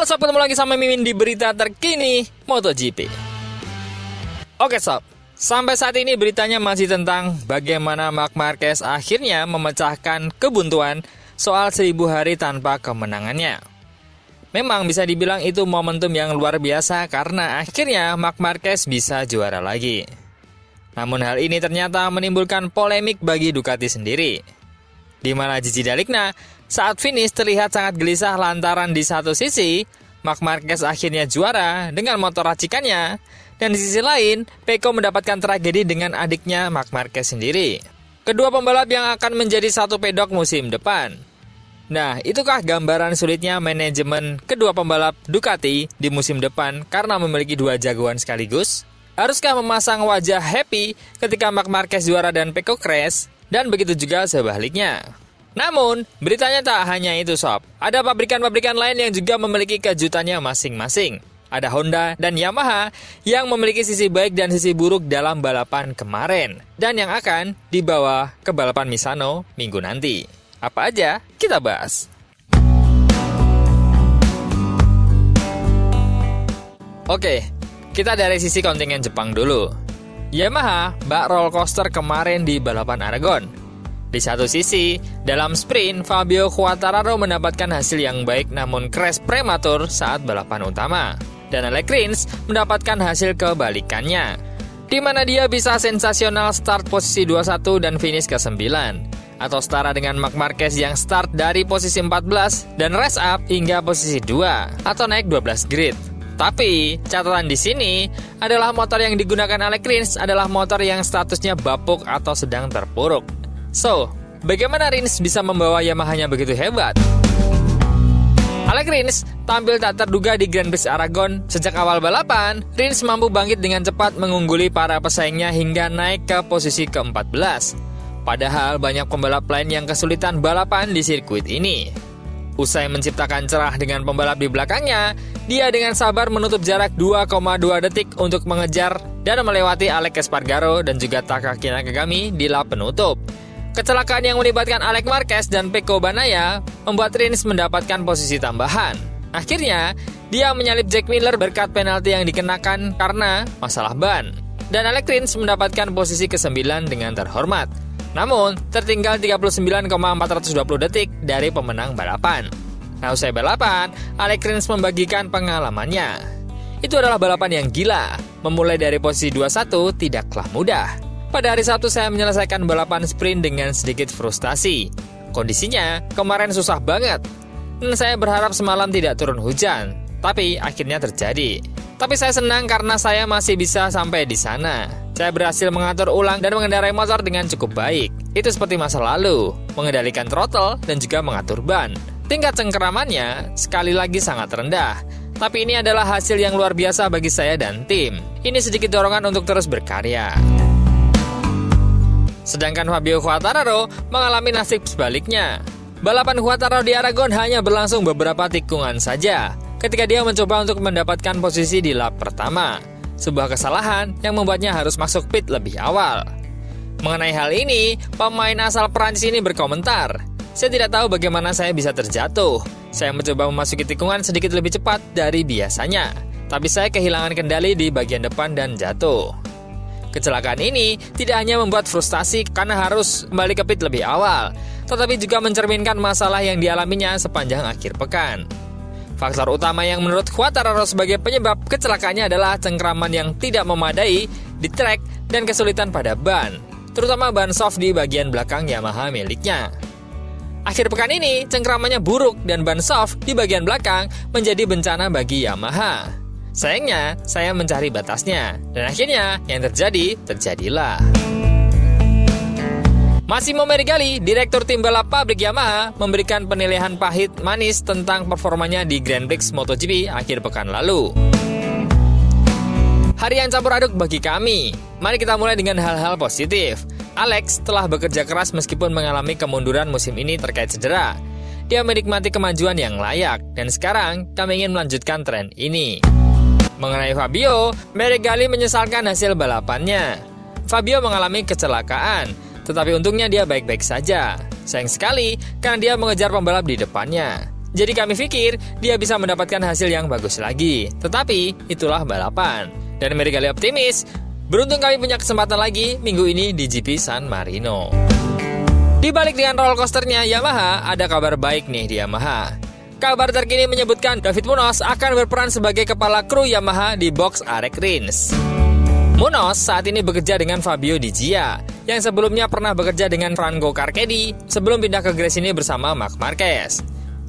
Halo sob, ketemu lagi sama Mimin di berita terkini MotoGP. Oke sob, sampai saat ini beritanya masih tentang bagaimana Marc Marquez akhirnya memecahkan kebuntuan soal 1000 hari tanpa kemenangannya. Memang bisa dibilang itu momentum yang luar biasa karena akhirnya Marc Marquez bisa juara lagi. Namun hal ini ternyata menimbulkan polemik bagi Ducati sendiri, di mana Gigi Dall'Igna saat finish terlihat sangat gelisah lantaran di satu sisi Marc Marquez akhirnya juara dengan motor racikannya, dan di sisi lain Pecco mendapatkan tragedi dengan adiknya Marc Marquez sendiri. Kedua pembalap yang akan menjadi satu pedok musim depan. Nah, itukah gambaran sulitnya manajemen kedua pembalap Ducati di musim depan karena memiliki dua jagoan sekaligus? Haruskah memasang wajah happy ketika Marc Marquez juara dan Pecco crash, dan begitu juga sebaliknya? Namun, beritanya tak hanya itu sob. Ada pabrikan-pabrikan lain yang juga memiliki kejutannya masing-masing. Ada Honda dan Yamaha yang memiliki sisi baik dan sisi buruk dalam balapan kemarin, dan yang akan dibawa ke balapan Misano minggu nanti. Apa aja? Kita bahas. Oke, kita dari sisi kontingen Jepang dulu. Yamaha bak roller coaster kemarin di balapan Aragon. Di satu sisi, dalam sprint, Fabio Quartararo mendapatkan hasil yang baik namun crash prematur saat balapan utama. Dan Alex Rins mendapatkan hasil kebalikannya, di mana dia bisa sensasional start posisi 21 dan finish ke-9. Atau setara dengan Marc Marquez yang start dari posisi 14 dan race up hingga posisi 2 atau naik 12 grid. Tapi, catatan di sini adalah motor yang digunakan Alex Rins adalah motor yang statusnya bapuk atau sedang terpuruk. So, bagaimana Rins bisa membawa Yamaha-nya begitu hebat? Alex Rins tampil tak terduga di Grand Prix Aragon. Sejak awal balapan, Rins mampu bangkit dengan cepat mengungguli para pesaingnya hingga naik ke posisi ke-14. Padahal banyak pembalap lain yang kesulitan balapan di sirkuit ini. Usai menciptakan celah dengan pembalap di belakangnya, dia dengan sabar menutup jarak 2,2 detik untuk mengejar dan melewati Alex Espargaro dan juga Takaki Nakagami di lap penutup. Kecelakaan yang melibatkan Alex Marquez dan Pecco Bagnaia membuat Rins mendapatkan posisi tambahan. Akhirnya, dia menyalip Jack Miller berkat penalti yang dikenakan karena masalah ban. Dan Alex Rins mendapatkan posisi ke-9 dengan terhormat. Namun, tertinggal 39,420 detik dari pemenang balapan. Nah, usai balapan, Alex Rins membagikan pengalamannya. Itu adalah balapan yang gila. Memulai dari posisi 21 tidaklah mudah. Pada hari Sabtu saya menyelesaikan balapan sprint dengan sedikit frustasi. Kondisinya kemarin susah banget. Dan saya berharap semalam tidak turun hujan. Tapi akhirnya terjadi. Tapi saya senang karena saya masih bisa sampai di sana. Saya berhasil mengatur ulang dan mengendarai motor dengan cukup baik. Itu seperti masa lalu, mengendalikan throttle dan juga mengatur ban. Tingkat cengkeramannya sekali lagi sangat rendah. Tapi ini adalah hasil yang luar biasa bagi saya dan tim. Ini sedikit dorongan untuk terus berkarya. Sedangkan Fabio Quartararo mengalami nasib sebaliknya. Balapan Quartararo di Aragon hanya berlangsung beberapa tikungan saja ketika dia mencoba untuk mendapatkan posisi di lap pertama. Sebuah kesalahan yang membuatnya harus masuk pit lebih awal. Mengenai hal ini, pemain asal Prancis ini berkomentar, "Saya tidak tahu bagaimana saya bisa terjatuh. Saya mencoba memasuki tikungan sedikit lebih cepat dari biasanya, tapi saya kehilangan kendali di bagian depan dan jatuh." Kecelakaan ini tidak hanya membuat frustasi karena harus kembali ke pit lebih awal, tetapi juga mencerminkan masalah yang dialaminya sepanjang akhir pekan. Faktor utama yang menurut Quartararo sebagai penyebab kecelakaannya adalah cengkraman yang tidak memadai di trek dan kesulitan pada ban, terutama ban soft di bagian belakang Yamaha miliknya. Akhir pekan ini, cengkramannya buruk dan ban soft di bagian belakang menjadi bencana bagi Yamaha. Sayangnya, saya mencari batasnya, dan akhirnya yang terjadi, terjadilah. Massimo Meregali, direktur tim balap pabrik Yamaha, memberikan penilaian pahit manis tentang performanya di Grand Prix MotoGP akhir pekan lalu. Hari yang campur aduk bagi kami. Mari kita mulai dengan hal-hal positif. Alex telah bekerja keras meskipun mengalami kemunduran musim ini terkait cedera. Dia menikmati kemajuan yang layak, dan sekarang kami ingin melanjutkan tren ini. Mengenai Fabio, Meregali menyesalkan hasil balapannya. Fabio mengalami kecelakaan, tetapi untungnya dia baik-baik saja. Sayang sekali karena dia mengejar pembalap di depannya. Jadi kami pikir dia bisa mendapatkan hasil yang bagus lagi. Tetapi itulah balapan. Dan mari kali optimis, beruntung kami punya kesempatan lagi minggu ini di GP San Marino. Di balik dengan roller coasternya Yamaha, ada kabar baik nih di Yamaha. Kabar terkini menyebutkan David Munoz akan berperan sebagai kepala kru Yamaha di box Arek Rins. Munoz saat ini bekerja dengan Fabio Di Gia, yang sebelumnya pernah bekerja dengan Franco Carchedi sebelum pindah ke Gresini bersama Marc Marquez.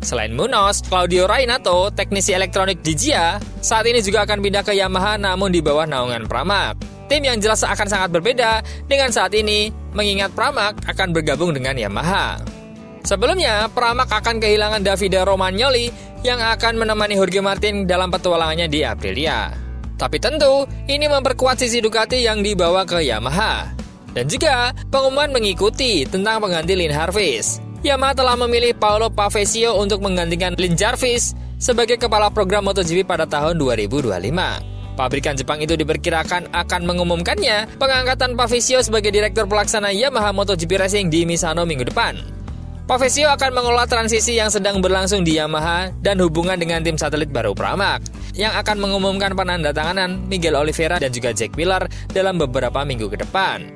Selain Munoz, Claudio Rainato, teknisi elektronik Di Gia, saat ini juga akan pindah ke Yamaha namun di bawah naungan Pramac. Tim yang jelas akan sangat berbeda dengan saat ini, mengingat Pramac akan bergabung dengan Yamaha. Sebelumnya, Pramac akan kehilangan Davide Romagnoli yang akan menemani Jorge Martin dalam petualangannya di Aprilia. Tapi tentu, ini memperkuat sisi Ducati yang dibawa ke Yamaha. Dan juga, pengumuman mengikuti tentang pengganti Lin Jarvis. Yamaha telah memilih Paolo Pavesio untuk menggantikan Lin Jarvis sebagai kepala program MotoGP pada tahun 2025. Pabrikan Jepang itu diperkirakan akan mengumumkannya pengangkatan Pavesio sebagai direktur pelaksana Yamaha MotoGP Racing di Misano minggu depan. Pavesio akan mengelola transisi yang sedang berlangsung di Yamaha dan hubungan dengan tim satelit baru Pramac, yang akan mengumumkan penandatanganan Miguel Oliveira dan juga Jack Miller dalam beberapa minggu ke depan.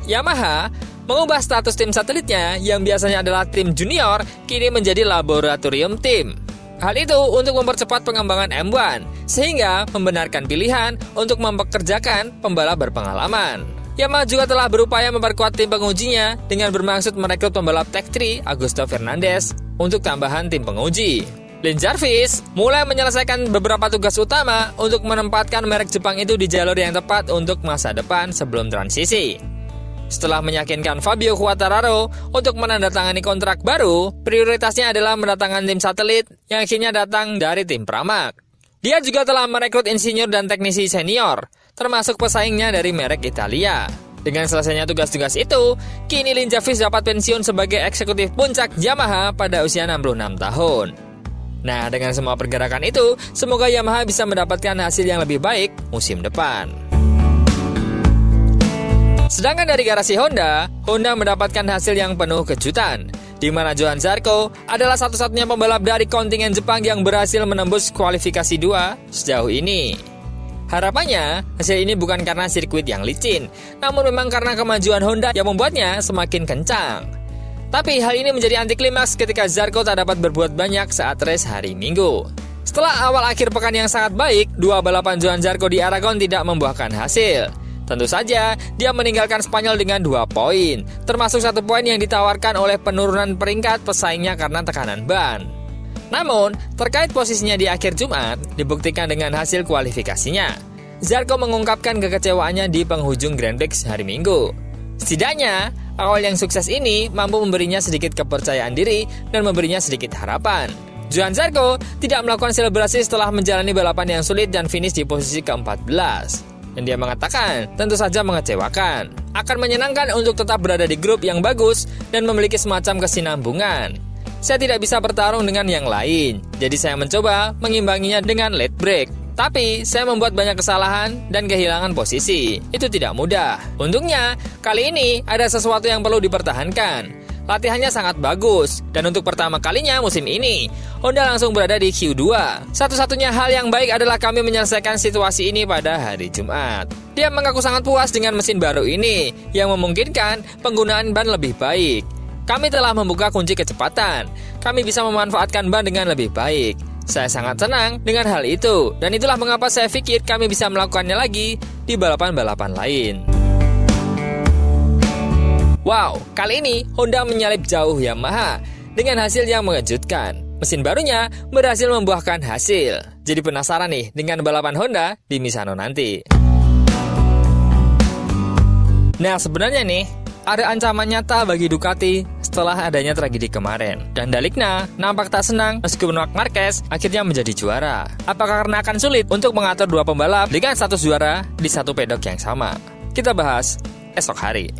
Yamaha mengubah status tim satelitnya yang biasanya adalah tim junior kini menjadi laboratorium tim. Hal itu untuk mempercepat pengembangan M1, sehingga membenarkan pilihan untuk mempekerjakan pembalap berpengalaman. Yamaha juga telah berupaya memperkuat tim pengujinya dengan bermaksud merekrut pembalap Tech 3 Augusto Fernandez untuk tambahan tim penguji. Lin Jarvis mulai menyelesaikan beberapa tugas utama untuk menempatkan merek Jepang itu di jalur yang tepat untuk masa depan sebelum transisi. Setelah meyakinkan Fabio Quartararo untuk menandatangani kontrak baru, prioritasnya adalah mendatangkan tim satelit yang akhirnya datang dari tim Pramac. Dia juga telah merekrut insinyur dan teknisi senior, termasuk pesaingnya dari merek Italia. Dengan selesainya tugas-tugas itu, kini Lin Jarvis dapat pensiun sebagai eksekutif puncak Yamaha pada usia 66 tahun. Nah, dengan semua pergerakan itu, semoga Yamaha bisa mendapatkan hasil yang lebih baik musim depan. Sedangkan dari garasi Honda mendapatkan hasil yang penuh kejutan, di mana Johann Zarco adalah satu-satunya pembalap dari kontingen Jepang yang berhasil menembus kualifikasi 2 sejauh ini. Harapannya, hasil ini bukan karena sirkuit yang licin, namun memang karena kemajuan Honda yang membuatnya semakin kencang. Tapi hal ini menjadi anti klimaks ketika Zarco tak dapat berbuat banyak saat race hari Minggu. Setelah awal akhir pekan yang sangat baik, 2 balapan Johann Zarco di Aragon tidak membuahkan hasil. Tentu saja, dia meninggalkan Spanyol dengan 2 poin, termasuk 1 poin yang ditawarkan oleh penurunan peringkat pesaingnya karena tekanan ban. Namun, terkait posisinya di akhir Jumat, dibuktikan dengan hasil kualifikasinya. Zarco mengungkapkan kekecewaannya di penghujung Grand Prix hari Minggu. Setidaknya, awal yang sukses ini mampu memberinya sedikit kepercayaan diri dan memberinya sedikit harapan. Johann Zarco tidak melakukan selebrasi setelah menjalani balapan yang sulit dan finish di posisi ke-14. Dan dia mengatakan, tentu saja mengecewakan. Akan menyenangkan untuk tetap berada di grup yang bagus dan memiliki semacam kesinambungan. Saya tidak bisa bertarung dengan yang lain, jadi saya mencoba mengimbanginya dengan late break. Tapi, saya membuat banyak kesalahan dan kehilangan posisi. Itu tidak mudah. Untungnya, kali ini ada sesuatu yang perlu dipertahankan. Latihannya sangat bagus, dan untuk pertama kalinya musim ini, Honda langsung berada di Q2. Satu-satunya hal yang baik adalah kami menyelesaikan situasi ini pada hari Jumat. Dia mengaku sangat puas dengan mesin baru ini, yang memungkinkan penggunaan ban lebih baik. Kami telah membuka kunci kecepatan. Kami bisa memanfaatkan ban dengan lebih baik. Saya sangat senang dengan hal itu, dan itulah mengapa saya pikir kami bisa melakukannya lagi di balapan-balapan lain. Wow, kali ini Honda menyalip jauh Yamaha dengan hasil yang mengejutkan. Mesin barunya berhasil membuahkan hasil. Jadi penasaran nih dengan balapan Honda di Misano nanti. Nah, sebenarnya nih, ada ancaman nyata bagi Ducati setelah adanya tragedi kemarin. Dan Dalikna nampak tak senang meskipun Marc Marquez akhirnya menjadi juara. Apakah karena akan sulit untuk mengatur 2 pembalap dengan status juara di satu pedok yang sama? Kita bahas esok hari.